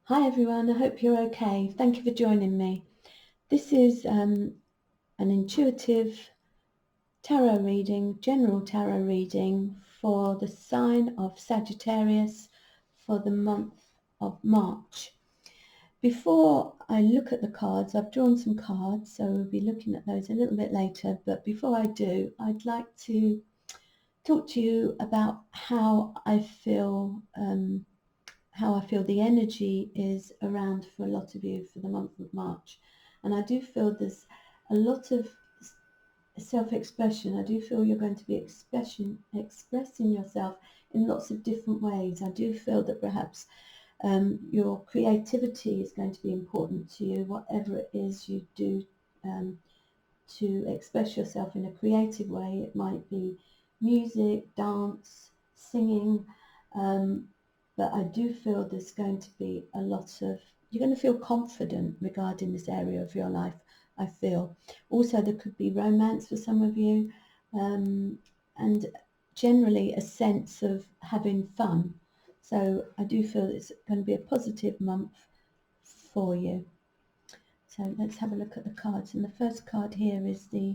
Hi everyone, I hope you're okay. Thank you for joining me. This is an intuitive tarot reading, general tarot reading for the sign of Sagittarius for the month of March. Before I look at the cards, I've drawn some cards, so we'll be looking at those a little bit later. But before I do, I'd like to talk to you about how I feel the energy is around for a lot of you for the month of March. And I do feel there's a lot of self-expression. I do feel you're going to be expressing yourself in lots of different ways. I do feel that perhaps your creativity is going to be important to you, whatever it is you do to express yourself in a creative way. It might be music, dance, singing, but I do feel there's going to be a lot of, you're going to feel confident regarding this area of your life, I feel. Also, there could be romance for some of you, and generally a sense of having fun. So I do feel it's going to be a positive month for you. So let's have a look at the cards. And the first card here is the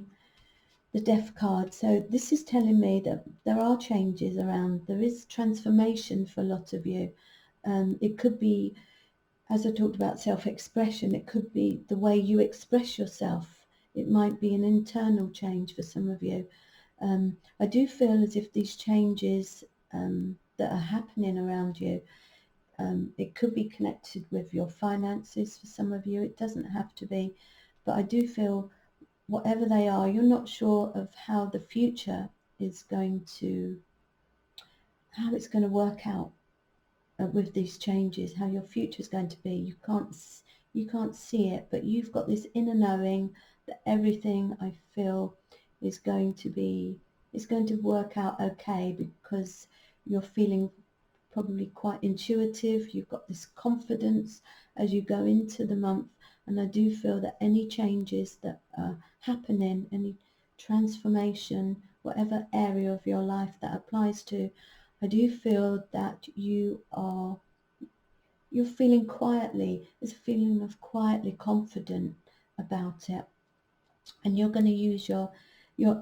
Death card. So this is telling me that there are changes around. There is transformation for a lot of you. It could be, as I talked about self-expression, it could be the way you express yourself. It might be an internal change for some of you. I do feel as if these changes that are happening around you, it could be connected with your finances for some of you. It doesn't have to be, but I do feel whatever they are, you're not sure of how the future is going to, how it's going to work out with these changes, how your future is going to be. You can't see it, but you've got this inner knowing that everything, I feel, is going to work out okay, because you're feeling probably quite intuitive. You've got this confidence as you go into the month, and I do feel that any changes that are happening, any transformation, whatever area of your life that applies to, I do feel that you're feeling quietly, there's a feeling of quietly confident about it, and you're going to use your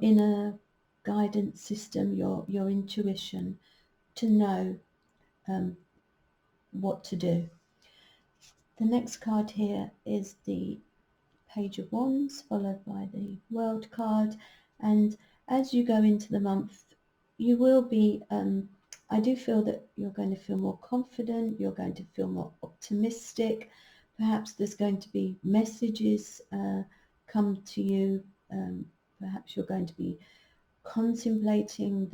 inner guidance system, your intuition, to know what to do. The next card here is the Page of Wands, followed by the World card. And as you go into the month, you will be, I do feel that you're going to feel more confident, you're going to feel more optimistic. Perhaps there's going to be messages come to you. Perhaps you're going to be contemplating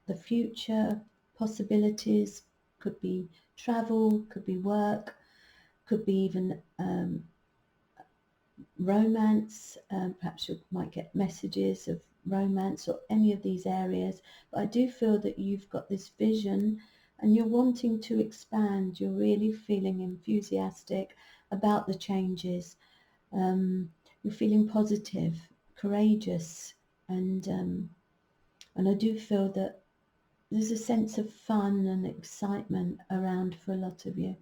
the future possibilities. Could be travel, could be work, could be even romance. Perhaps you might get messages of romance or any of these areas. But I do feel that you've got this vision and you're wanting to expand. You're really feeling enthusiastic about the changes. You're feeling positive, courageous, and I do feel that there's a sense of fun and excitement around for a lot of you.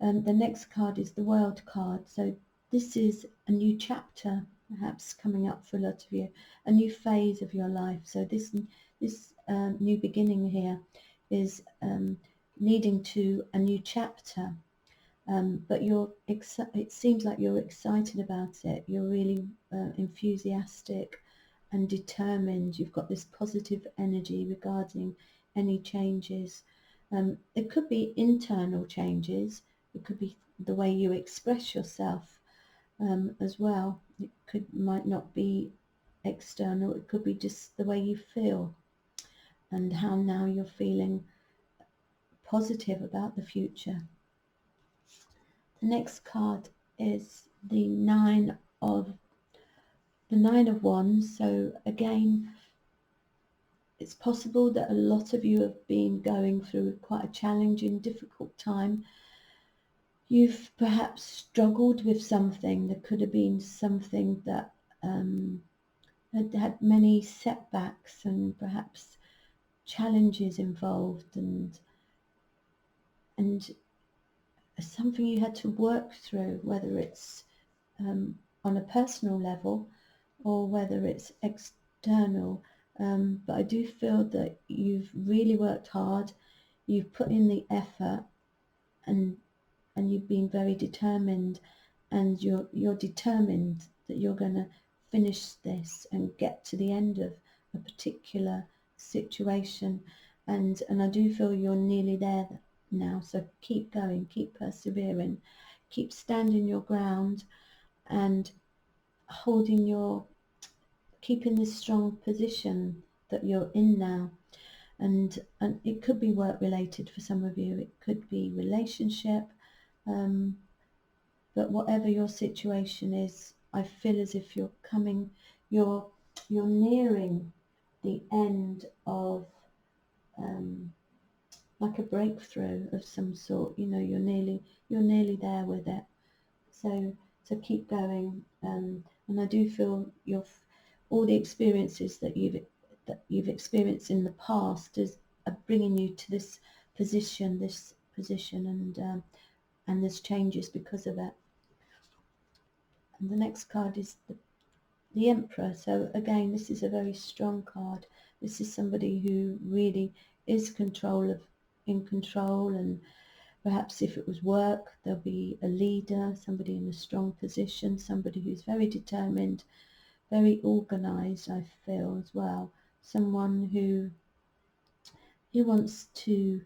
The next card is the World card. So this is a new chapter perhaps coming up for a lot of you, a new phase of your life. So this new beginning here is leading to a new chapter. But it seems like you're excited about it. You're really enthusiastic and determined. You've got this positive energy regarding any changes. It could be internal changes. It could be the way you express yourself as well. Might not be external. It could be just the way you feel and how now you're feeling positive about the future. The next card is the Nine of Wands. So again, it's possible that a lot of you have been going through quite a challenging, difficult time. You've perhaps struggled with something. There could have been something that had many setbacks and perhaps challenges involved, and something you had to work through, whether it's on a personal level or whether it's external. But I do feel that you've really worked hard, you've put in the effort, and you've been very determined, and you're determined that you're going to finish this and get to the end of a particular situation, and I do feel you're nearly there now. So keep going, keep persevering, keep standing your ground, and keeping this strong position that you're in now. And it could be work related for some of you, it could be relationship, but whatever your situation is, I feel as if you're nearing the end of like a breakthrough of some sort. You're nearly there with it. So keep going, and I do feel all the experiences that you've experienced in the past are bringing you to this position, and there's changes because of it. And the next card is the Emperor. So again, this is a very strong card. This is somebody who really is in control, and perhaps if it was work, there'll be a leader, somebody in a strong position, somebody who's very determined, very organised, I feel as well. Someone who wants to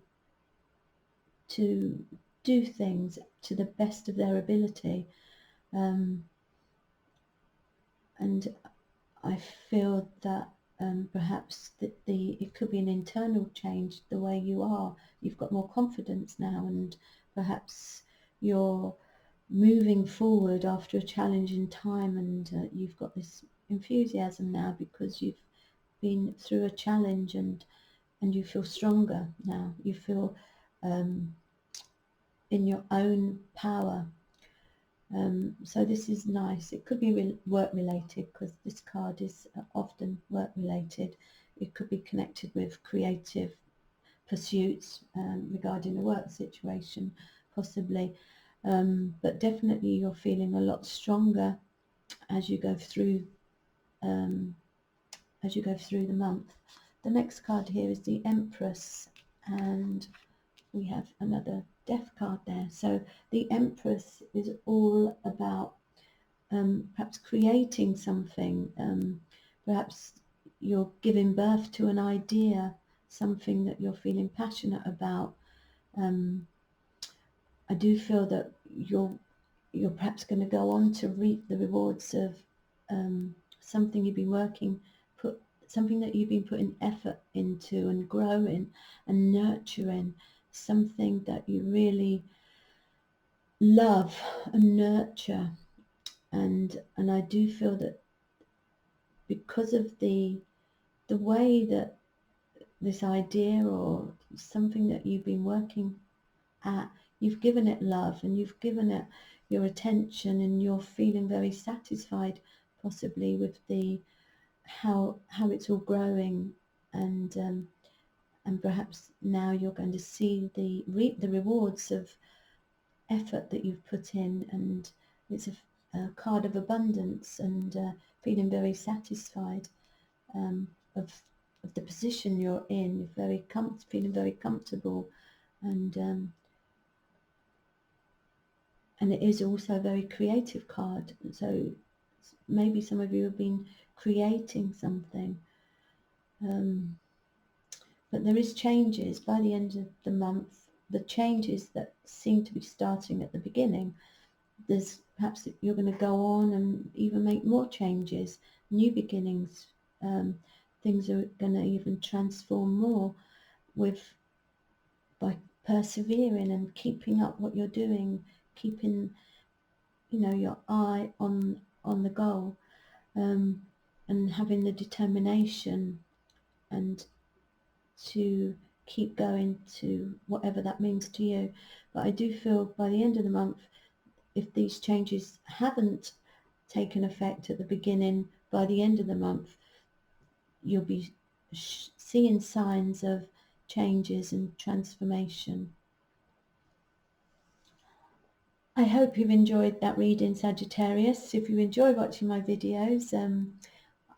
do things to the best of their ability. And I feel that perhaps it could be an internal change, the way you are. You've got more confidence now, and perhaps you're moving forward after a challenging time, and you've got this enthusiasm now because you've been through a challenge, and you feel stronger now. You feel in your own power. So this is nice. It could be work related, because this card is often work related. It could be connected with creative pursuits regarding a work situation, possibly. But definitely you're feeling a lot stronger as you go through the month. The next card here is the Empress, and we have another Death card there. So the Empress is all about perhaps creating something. Perhaps you're giving birth to an idea, something that you're feeling passionate about. I do feel that you're perhaps going to go on to reap the rewards of something you've been something that you've been putting effort into and growing and nurturing, something that you really love and nurture. And I do feel that because of the way that this idea or something that you've been working at, you've given it love and you've given it your attention, and you're feeling very satisfied possibly with how it's all growing, and perhaps now you're going to see reap the rewards of effort that you've put in, and it's a card of abundance, and feeling very satisfied of the position you're in. You're feeling very comfortable, and it is also a very creative card. So maybe some of you have been creating something, but there is changes by the end of the month. The changes that seem to be starting at the beginning, there's perhaps you're going to go on and even make more changes, new beginnings. Things are going to even transform more by persevering and keeping up what you're doing, keeping your eye on the goal, and having the determination and to keep going to whatever that means to you. But I do feel by the end of the month, if these changes haven't taken effect at the beginning, by the end of the month you'll be seeing signs of changes and transformation. I hope you've enjoyed that reading, Sagittarius. If you enjoy watching my videos,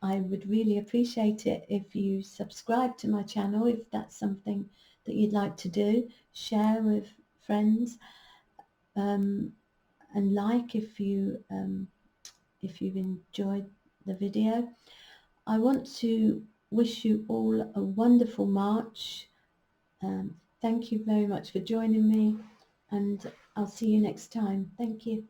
I would really appreciate it if you subscribe to my channel, if that's something that you'd like to do. Share with friends, and like if you've enjoyed the video. I want to wish you all a wonderful March. Thank you very much for joining me, and I'll see you next time. Thank you.